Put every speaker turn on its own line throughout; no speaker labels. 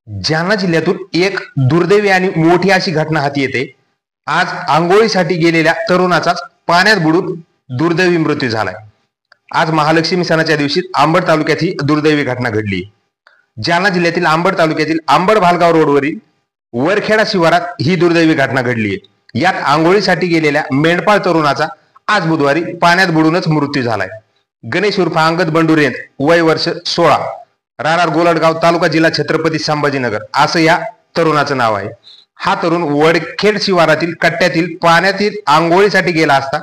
जालना जिल्ह्यातून एक दुर्दैवी आणि मोठी अशी घटना हाती येते। आज आंघोळीसाठी गेलेल्या तरुणाचाच पाण्यात बुडून दुर्दैवी मृत्यू झालाय। आज महालक्ष्मी सणाच्या दिवशी अंबड तालुक्यात ही दुर्दैवी घटना घडली। जालना जिल्ह्यातील अंबड तालुक्यातील अंबड भालगाव रोडवरील वरखेडा शिवारात ही दुर्दैवी घटना घडली। यात आंघोळीसाठी गेलेल्या मेंढपाळ तरुणाचा आज बुधवारी पाण्यात बुडूनच मृत्यू झालाय। गणेश उर्फ अंगद बंडू रेंद, वय वर्ष 16, राहणार गोलटगाव, तालुका जिल्हा छत्रपती संभाजीनगर असं या तरुणाचं नाव आहे। हा तरुण वडखेड शिवारातील कट्ट्यातील पाण्यातील आंघोळीसाठी गेला असता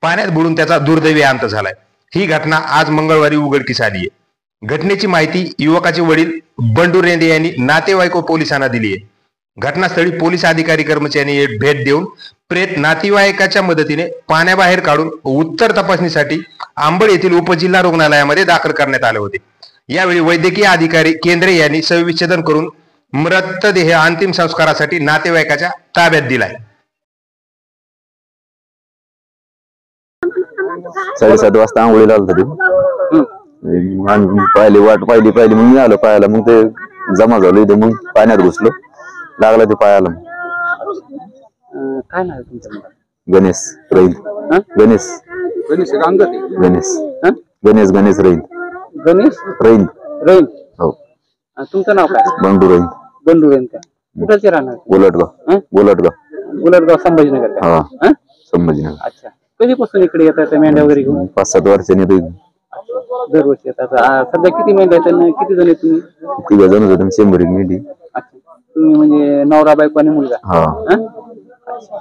पाण्यात बुडून त्याचा दुर्दैवी अंत झालाय। ही घटना आज मंगळवारी उघडकीस आली आहे। घटनेची माहिती युवकाचे वडील बंडू रेंदे यांनी नातेवाईक व पोलिसांना दिली आहे। घटनास्थळी पोलीस अधिकारी कर्मचाऱ्यांनी भेट देऊन प्रेत नातेवाईकाच्या मदतीने पाण्याबाहेर काढून उत्तर तपासणीसाठी अंबड येथील उपजिल्हा रुग्णालयामध्ये दाखल करण्यात आले होते। यावेळी वैद्यकीय अधिकारी केंद्रे यांनी शवविच्छेदन करून मृतदेह अंतिम संस्कारासाठी नातेवाईकाच्या ताब्यात दिलाय।
7:30 वाजता आंघोळीला आलो होतो। वाट पाहिली मग मी आलो पायाला, मग ते जमा झालो इथं, मग पाण्यात घुसलो, लागला ते पायाला।
काय नाव तुमचं?
गणेश रैल। गणेश रैल।
गणेश
रैल।
रैल।
हो।
तुमचं नाव काय?
बंडू रैल।
बंडू रैल काय? कुठे राहणार? गोलटगाव संभाजीनगर का?
हा, संभाजीनगर।
अच्छा, कधीपासून इकडे येतात मेंढ्या वगैरे घेऊन?
5-7 वर्षांनी येतो।
दरवर्षी येतात। सध्या किती मेंढ्या आहेत? किती जण आहेत तुम्ही?
3 जण होतो, 100 मेंढी।
अच्छा, तुम्ही म्हणजे नवरा बायको आणि मुलगा?
हा।
अच्छा।